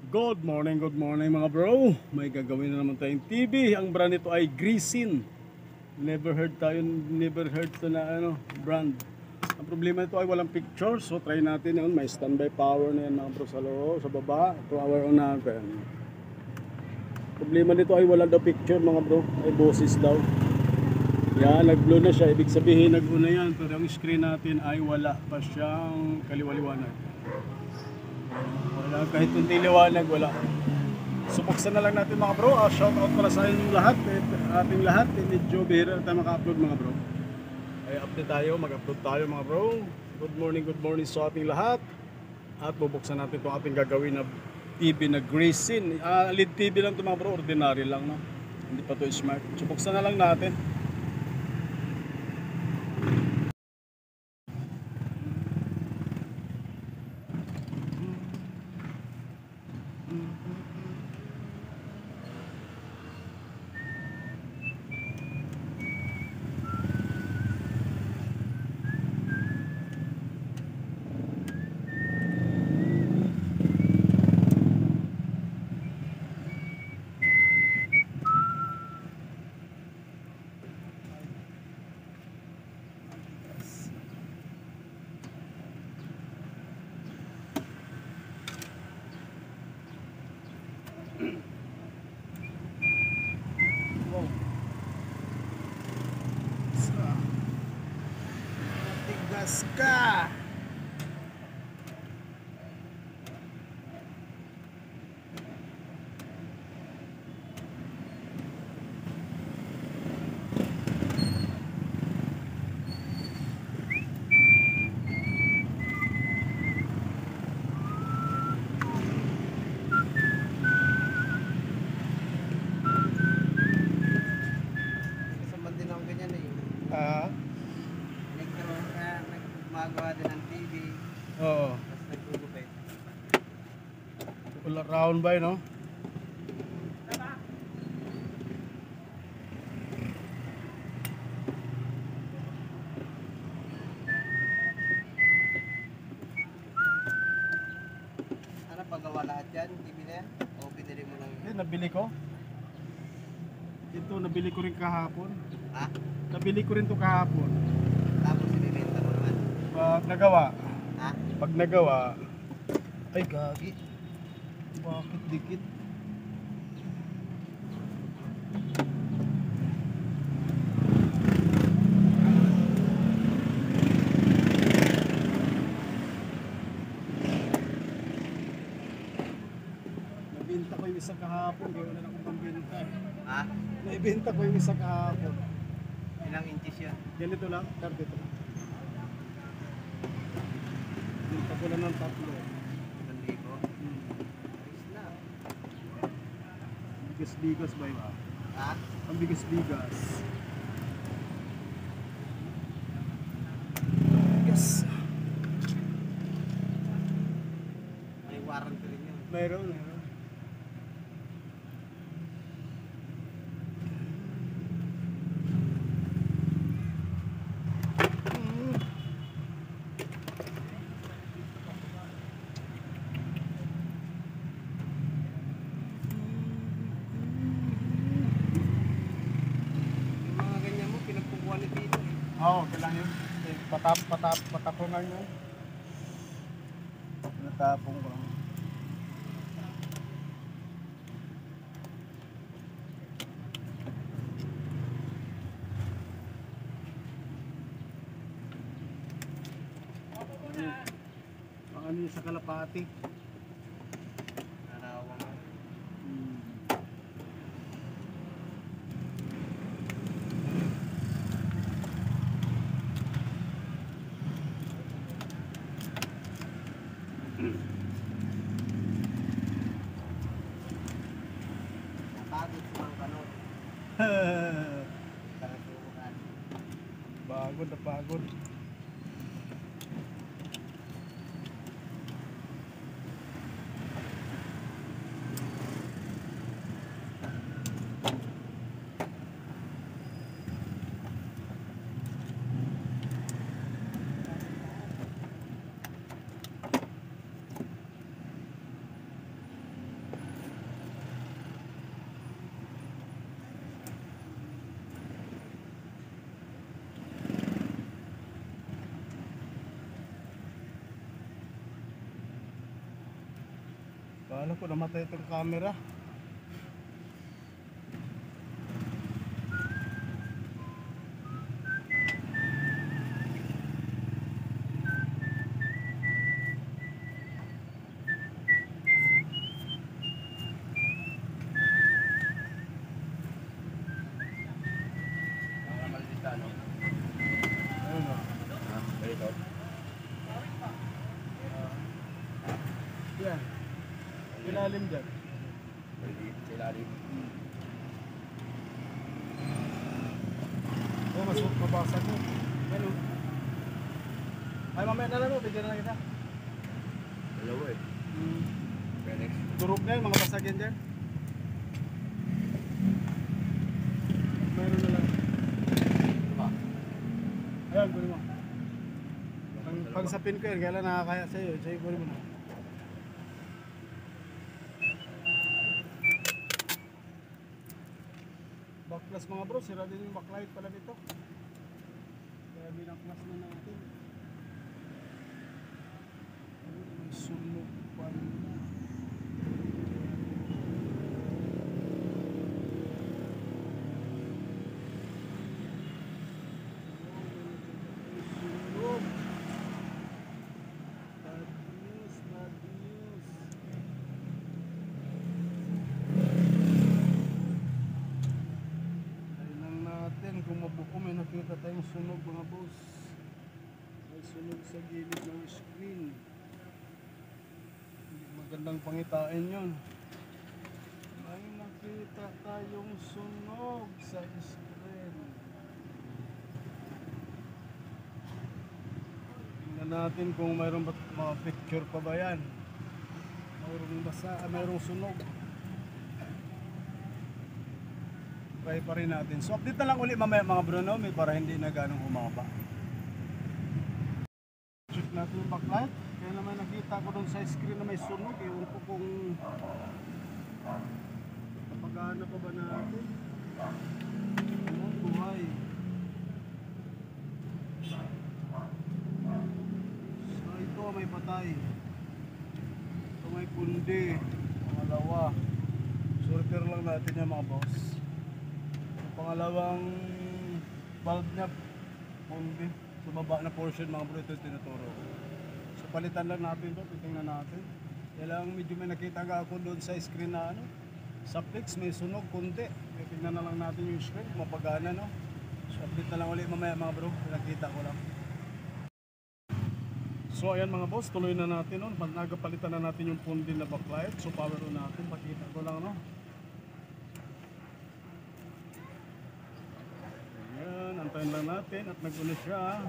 Good morning mga bro. May gagawin na naman tayong TV. Ang brand nito ay Grisin. Never heard to na brand. Ang problema nito ay walang picture. So try natin yun. May standby power na yan mga bro sa loob, sa baba. Power on natin. Problema nito ay wala daw picture mga bro. Ay boses daw. Yan, nag-blow na siya. Ibig sabihin nag-blow na yan. Pero ang screen natin ay wala pa siyang kaliwaliwanag. Wala, kahit kunti liwanag, wala. So buksan na lang natin mga bro. Shout out pala sa inyong lahat, ating lahat. Medyo bihira na tayo maka-upload mga bro. Ay update tayo, mag-upload tayo mga bro. Good morning sa ating lahat. At bubuksan natin itong ating gagawin na TV na Grisin. LED TV lang ito mga bro, ordinary lang no. Hindi pa ito smart. So buksan na lang natin. Tigas ka! Gumagawa din ng TV. Oo. Tapos nagugupit. Wala round by no? Ano paggawa lahat yan? TV na yan? O binili mo lang Eh, yun? nabili ko. Ito, nabili ko rin kahapon. Ha? Nabili ko rin to kahapon. Tapos ibibenta mo naman? Pag nagawa. Ha? Pag nagawa. Ay, gagi. Bakit dikit? Nabenta ko yung isa kahapon. Kaya wala na akong pambenta eh. Ha? Naibenta ko yung isa kahapon. Ilang inches yan? Ganito lang, 32. Benta ko lang ng 3. 1,000? Ayos na. Bigas-bigas ba yun? Ha? Ang bigas-bigas. Yes. May warranty rin yun. Mayroon. Yung mga ganyan mo, pinagkukuha ni Tito. Oo, kailangan yun. Patapungan yun. Natapong ko lang. Ang ano yun sa kalapati. Narawang mo. Napagod sa mga kanot. Karasukan. Pagod na pagod. Paano ko namatay itong camera? Mga maldita, no? Ayun o. Ganito. Yan. Ilalim dyan. Maldita sa ilalim. Oh, mas mabasag mo. Yan o. Ay, mamaya na lang o. Bigyan na lang kita. Dalawa eh. Phoenix. Durog na yun, mga basag yan dyan. Mayroon na lang. Diba? Ayan, kunin mo. Pagsapin ko yun, kailan nakakaya sa'yo. Sa'yo, kunin mo na. Backflash mga bro, sira din yung backlight pala dito. Kaya binakflash na natin. May sunog pa rin. Sunog. Bad news, bad news. Tingnan natin kung mabuko, may nakita tayong sunog mga boss. May sunog sa gilid ng screen. Hindi magandang pangitain yun. May nakita tayong sunog sa screen. Tingnan natin kung mayroong mga picture pa ba yan. Mayroong basa, mayroong sunog. Try pa rin natin. So update na lang ulit mamaya mga bro, no? Para hindi na ganong humaba. Check natin yung backlight. Kaya naman nakita ko dun sa screen na may sunog. Ewan ko kung napagana pa ba natin. Ayan, buhay. So ito may patay. Ito may kundi. Pangalawa. Sorter lang natin yan mga boss. Pangalawang valve niya kundi sa baba na portion mga bro, ito tinuturo. So palitan lang natin ito, titingnan natin. Kailangan medyo may nakita ka ako doon sa screen na ano, sa flex may sunog kunti. Tingnan na lang natin yung screen kung mapagana, no. So update na lang ulit mamaya mga bro, nakita ko lang. So ayan mga boss, tuloy na natin, no. Nagapalitan na natin yung pundi na backlight. So power on natin, pakita ko lang, no. Antayin lang natin at nag-ulo siya.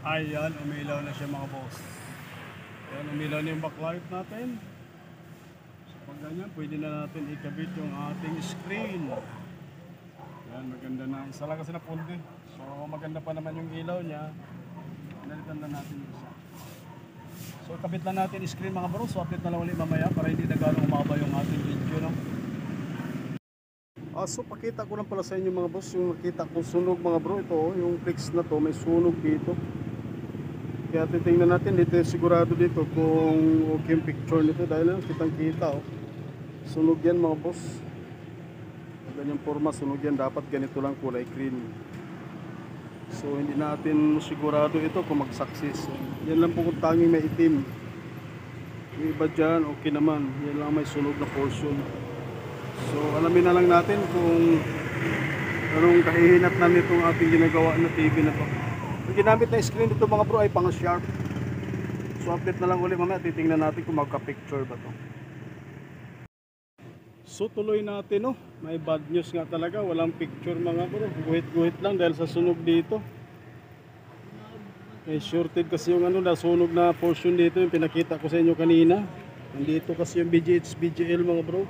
Ayan, umilaw na siya mga boss. Ayan, umilaw na yung backlight natin. So pag ganyan, pwede na natin ikabit yung ating screen. Ayan, maganda na. Isa lang kasi na pundi. So maganda pa naman yung ilaw niya. Pinalitan na natin yung isa. So ikabit lang natin yung screen mga bro. So update na lang ulit mamaya para hindi na gano'ng umaba yung ating video, no? So pakita ko lang pala sa inyo mga boss yung nakita kong sunog mga bro. Ito yung flex na to, may sunog dito. Kaya titingnan natin dito, sigurado dito kung okay yung picture nito dahil kitang kita sunog yan mga boss. Ganyang forma, sunog yan, dapat ganito lang kulay green. So hindi natin sigurado ito kung mag-success. Yan lang po kung tanging may itim. Yung iba dyan okay naman, yan lang may sunog na portion. So alamin na lang natin kung anong kahihinat na nitong ating ginagawa na TV na to. Ang ginamit na screen dito mga bro ay pang sharp. So update na lang ulit mamaya, titingnan natin kung magka-picture ba to. So tuloy natin, no. May bad news nga talaga, walang picture mga bro. Guhit-guhit lang dahil sa sunog dito. May shorted kasi yung ano, nasunog na portion dito, yung pinakita ko sa inyo kanina. Nandito kasi yung BGH, BGL mga bro.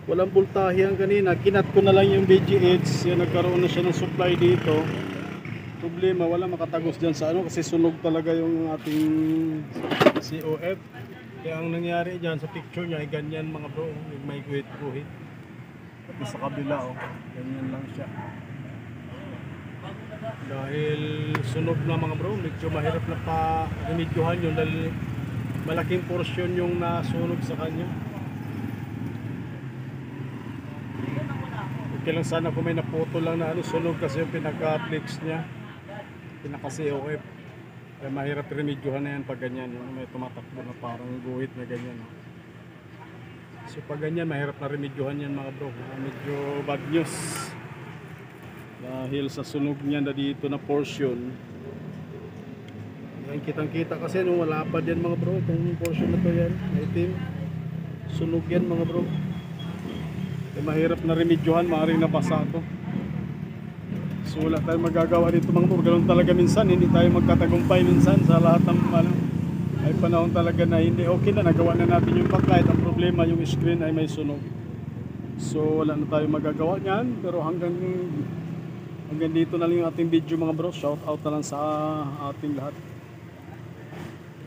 Walang voltahe yan kanina, kinat ko na lang yung BGH, yan nagkaroon na siya ng supply dito. Problema, wala makatagos dyan sa ano kasi sunog talaga yung ating COF. Kaya ang nangyari dyan sa picture niya ay ganyan mga bro, may guhit-guhit. Pati sa kabila, ganyan lang siya. Dahil sunog na mga bro, medyo mahirap na pa remedyohan yun dahil malaking porsyon yung nasunog sa kanya. Okay lang sana kung may naputo lang na sunog kasi yung pinaka-flex niya, pinaka-COF. Kaya mahirap remedyohan na yan pag ganyan, yung may tumatakbo na parang guhit na ganyan. So pag ganyan, mahirap na remedyohan yan mga bro. Medyo bad news. Dahil sa sunog niya na dito na portion. Yan, kitang-kita kasi nung wala pa din mga bro. Itong portion na to yan, itim. Sunog yan mga bro. Kaya mahirap na remedyohan, maaaring nabasa to. So wala tayong magagawa dito mga bro. Ganun talaga minsan, hindi tayo magkatagumpay minsan sa lahat ng ay panahon talaga na hindi okay na, nagawa na natin yung backlight. Ang problema yung screen ay may sunog. So wala na tayong magagawa niyan, pero hanggang dito na lang yung ating video mga bro. Shout out na lang sa ating lahat.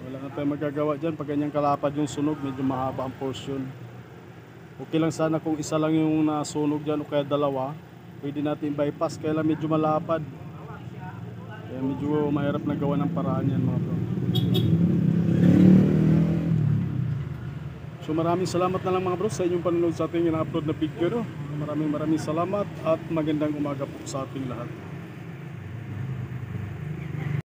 Wala na tayong magagawa dyan. Pag ganyang kalapad yung sunog, medyo mahaba ang portion. Okay lang sana kung isa lang yung nasunog dyan o kaya dalawa. Pwede natin bypass, kaya lang medyo malapad. Kaya medyo mahirap na gawa ng paraan yan mga bro. So maraming salamat na lang mga bro sa inyong panonood sa ating ina-upload na video. No? Maraming salamat at magandang umaga po sa ating lahat.